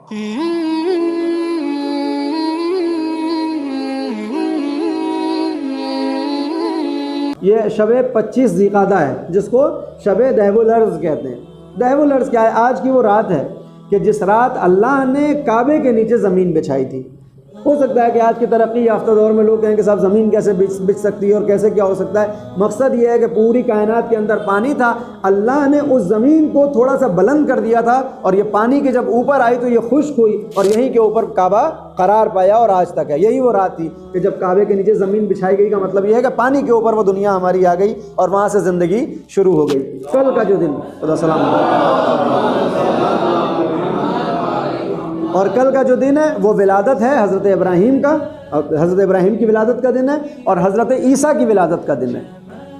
یہ شب 25 ذیقعدہ ہے جس کو شب دہو الارض کہتے ہیں۔ دہو الارض کیا ہے؟ آج کی وہ رات ہے کہ جس رات اللہ نے کعبے کے نیچے زمین بچھائی تھی۔ ہو سکتا ہے کہ آج کی ترقی یافتہ دور میں لوگ کہیں کہ صاحب زمین کیسے بچھ سکتی ہے اور کیسے کیا ہو سکتا ہے۔ مقصد یہ ہے کہ پوری کائنات کے اندر پانی تھا، اللہ نے اس زمین کو تھوڑا سا بلند کر دیا تھا، اور یہ پانی کے جب اوپر آئی تو یہ خشک ہوئی اور یہیں کے اوپر کعبہ قرار پایا اور آج تک ہے۔ یہی وہ رات تھی کہ جب کعبے کے نیچے زمین بچھائی گئی، کا مطلب یہ ہے کہ پانی کے اوپر وہ دنیا ہماری آ گئی اور وہاں سے زندگی شروع ہو گئی۔ کل کا جو دن، خدا سلام، اور کل کا جو دن ہے وہ ولادت ہے حضرت ابراہیم کا، حضرت ابراہیم کی ولادت کا دن ہے، اور حضرت عیسیٰ کی ولادت کا دن ہے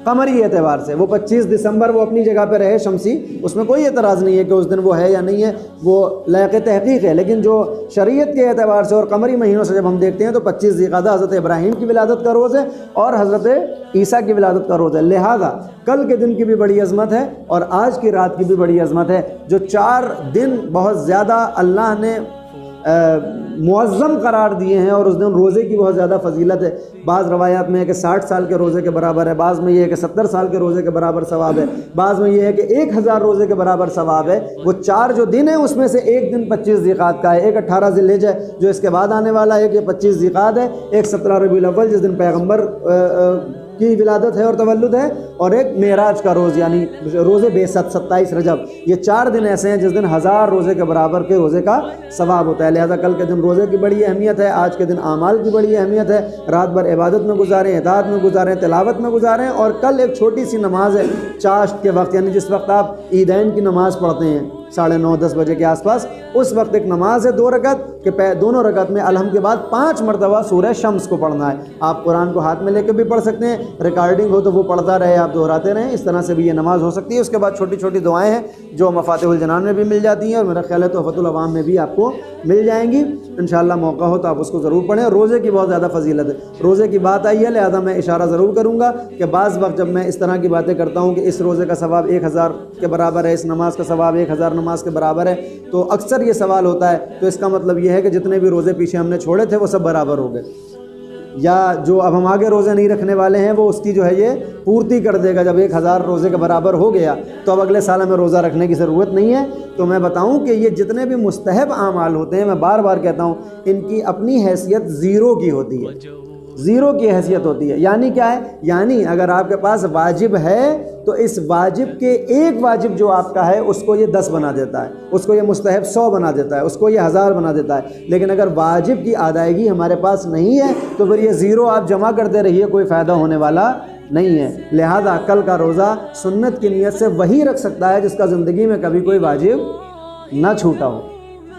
قمری اعتبار سے۔ وہ 25 دسمبر وہ اپنی جگہ پہ رہے شمسی، اس میں کوئی اعتراض نہیں ہے کہ اس دن وہ ہے یا نہیں ہے، وہ لائق تحقیق ہے، لیکن جو شریعت کے اعتبار سے اور قمری مہینوں سے جب ہم دیکھتے ہیں تو 25 ذیقعدہ حضرت ابراہیم کی ولادت کا روز ہے اور حضرت عیسیٰ کی ولادت کا روز ہے۔ لہذا کل کے دن کی بھی بڑی عظمت ہے اور آج کی رات کی بھی بڑی عظمت ہے۔ جو 4 دن بہت زیادہ اللہ نے معظم قرار دیے ہیں، اور اس دن روزے کی بہت زیادہ فضیلت ہے۔ بعض روایات میں ہے کہ 60 سال کے روزے کے برابر ہے، بعض میں یہ ہے کہ 70 سال کے روزے کے برابر ثواب ہے، بعض میں یہ ہے کہ 1000 روزے کے برابر ثواب ہے۔ وہ 4 جو دن ہیں اس میں سے ایک دن 25 ذیقعدہ کا ہے، ایک 18 ذی الحجہ ہے جو اس کے بعد آنے والا ہے، ایک یہ 25 ذیقعدہ ہے، ایک 17 ربیع الاول جس دن پیغمبر کی ولادت ہے اور تولد ہے، اور ایک معراج کا روز یعنی روز بعثت 27 رجب۔ یہ 4 دن ایسے ہیں جس دن 1000 روزے کے برابر کے روزے کا ثواب ہوتا ہے۔ لہذا کل کے دن روزے کی بڑی اہمیت ہے، آج کے دن اعمال کی بڑی اہمیت ہے۔ رات بھر عبادت میں گزاریں، اطاعت میں گزاریں، تلاوت میں گزاریں، اور کل ایک چھوٹی سی نماز ہے چاشت کے وقت، یعنی جس وقت آپ عیدین کی نماز پڑھتے ہیں 9:30 10 کے آس پاس، اس وقت ایک نماز ہے 2 رکعت کہ دونوں رکعت میں الحمد کے بعد 5 مرتبہ سورہ شمس کو پڑھنا ہے۔ آپ قرآن کو ہاتھ میں لے کے بھی پڑھ سکتے ہیں، ریکارڈنگ ہو تو وہ پڑھتا رہے، آپ دہراتے رہیں، اس طرح سے بھی یہ نماز ہو سکتی ہے۔ اس کے بعد چھوٹی چھوٹی دعائیں ہیں جو مفاتیح الجنان میں بھی مل جاتی ہیں، اور میرا خیال ہے تحفۃ العوام میں بھی آپ کو مل جائیں گی۔ انشاءاللہ موقع ہو تو آپ اس کو ضرور پڑھیں۔ روزے کی بہت زیادہ فضیلت ہے، روزے کی بات آئی ہے لہذا میں اشارہ ضرور کروں گا کہ بعض وقت جب میں اس طرح کی باتیں کرتا ہوں کہ اس روزے کا ثواب 1000 کے برابر ہے، اس نماز کا ثواب 1000 نماز کے برابر ہے، تو اکثر یہ سوال ہوتا ہے، تو اس کا مطلب یہ ہے کہ جتنے بھی روزے پیچھے ہم نے چھوڑے تھے وہ سب برابر ہو گئے، یا جو اب ہم آگے روزے نہیں رکھنے والے ہیں وہ اس کی جو ہے یہ پورتی کر دے گا۔ جب 1000 روزے کے برابر ہو گیا تو اب اگلے سال ہمیں روزہ رکھنے کی ضرورت نہیں ہے۔ تو میں بتاؤں کہ یہ جتنے بھی مستحب اعمال ہوتے ہیں، میں بار بار کہتا ہوں، ان کی اپنی حیثیت 0 کی ہوتی ہے، 0 کی حیثیت ہوتی ہے۔ یعنی کیا ہے؟ یعنی اگر آپ کے پاس واجب ہے تو اس واجب کے ایک واجب جو آپ کا ہے اس کو یہ 10 بنا دیتا ہے، اس کو یہ مستحب 100 بنا دیتا ہے، اس کو یہ 1000 بنا دیتا ہے۔ لیکن اگر واجب کی ادائیگی ہمارے پاس نہیں ہے تو پھر یہ 0 آپ جمع کرتے رہیے، کوئی فائدہ ہونے والا نہیں ہے۔ لہذا کل کا روزہ سنت کی نیت سے وہی رکھ سکتا ہے جس کا زندگی میں کبھی کوئی واجب نہ چھوٹا ہو۔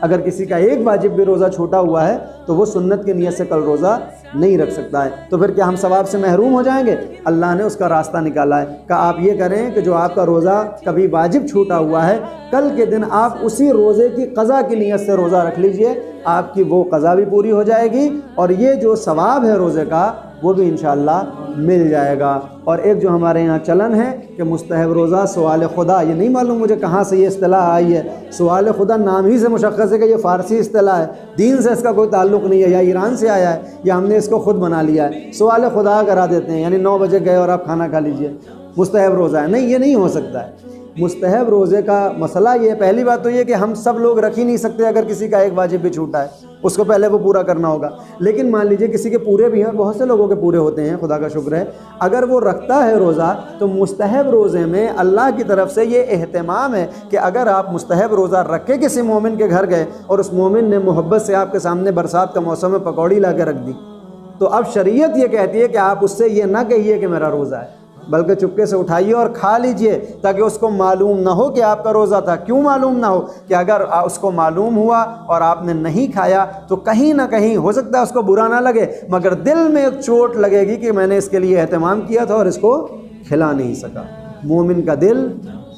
اگر کسی کا ایک واجب بھی روزہ چھوٹا ہوا ہے تو وہ سنت کی نیت سے کل روزہ نہیں رکھ سکتا ہے، تو پھر کیا ہم ثواب سے محروم ہو جائیں گے؟ اللہ نے اس کا راستہ نکالا ہے کہ آپ یہ کریں کہ جو آپ کا روزہ کبھی واجب چھوٹا ہوا ہے، کل کے دن آپ اسی روزے کی قضا کی نیت سے روزہ رکھ لیجئے، آپ کی وہ قضا بھی پوری ہو جائے گی اور یہ جو ثواب ہے روزے کا وہ بھی انشاءاللہ مل جائے گا۔ اور ایک جو ہمارے یہاں چلن ہے کہ مستحب روزہ سوال خدا، یہ نہیں معلوم مجھے کہاں سے یہ اصطلاح آئی ہے۔ سوال خدا نام ہی سے مشخص ہے کہ یہ فارسی اصطلاح ہے، دین سے اس کا کوئی تعلق نہیں ہے، یا ایران سے آیا ہے یا ہم نے اس کو خود بنا لیا ہے۔ سوال خدا کرا دیتے ہیں، یعنی 9 بجے گئے اور آپ کھانا کھا لیجئے، مستحب روزہ ہے۔ نہیں، یہ نہیں ہو سکتا ہے۔ مستحب روزے کا مسئلہ یہ ہے، پہلی بات تو یہ کہ ہم سب لوگ رکھ ہی نہیں سکتے، اگر کسی کا ایک واجب بھی چھوٹا ہے اس کو پہلے وہ پورا کرنا ہوگا۔ لیکن مان لیجئے کسی کے پورے بھی ہیں، بہت سے لوگوں کے پورے ہوتے ہیں، خدا کا شکر ہے، اگر وہ رکھتا ہے روزہ تو مستحب روزے میں اللہ کی طرف سے یہ اہتمام ہے کہ اگر آپ مستحب روزہ رکھ کے کسی مومن کے گھر گئے اور اس مومن نے محبت سے آپ کے سامنے برسات کا موسم میں پکوڑی لا کے رکھ دی، تو اب شریعت یہ کہتی ہے کہ آپ اس سے یہ نہ کہیے کہ میرا روزہ ہے، بلکہ چپکے سے اٹھائیے اور کھا لیجئے تاکہ اس کو معلوم نہ ہو کہ آپ کا روزہ تھا۔ کیوں معلوم نہ ہو؟ کہ اگر اس کو معلوم ہوا اور آپ نے نہیں کھایا تو کہیں نہ کہیں ہو سکتا ہے اس کو برا نہ لگے، مگر دل میں ایک چوٹ لگے گی کہ میں نے اس کے لیے اہتمام کیا تھا اور اس کو کھلا نہیں سکا۔ مومن کا دل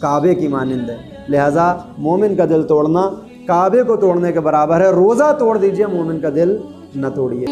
کعبے کی مانند ہے، لہٰذا مومن کا دل توڑنا کعبے کو توڑنے کے برابر ہے۔ روزہ توڑ دیجئے، مومن کا دل نہ توڑیے۔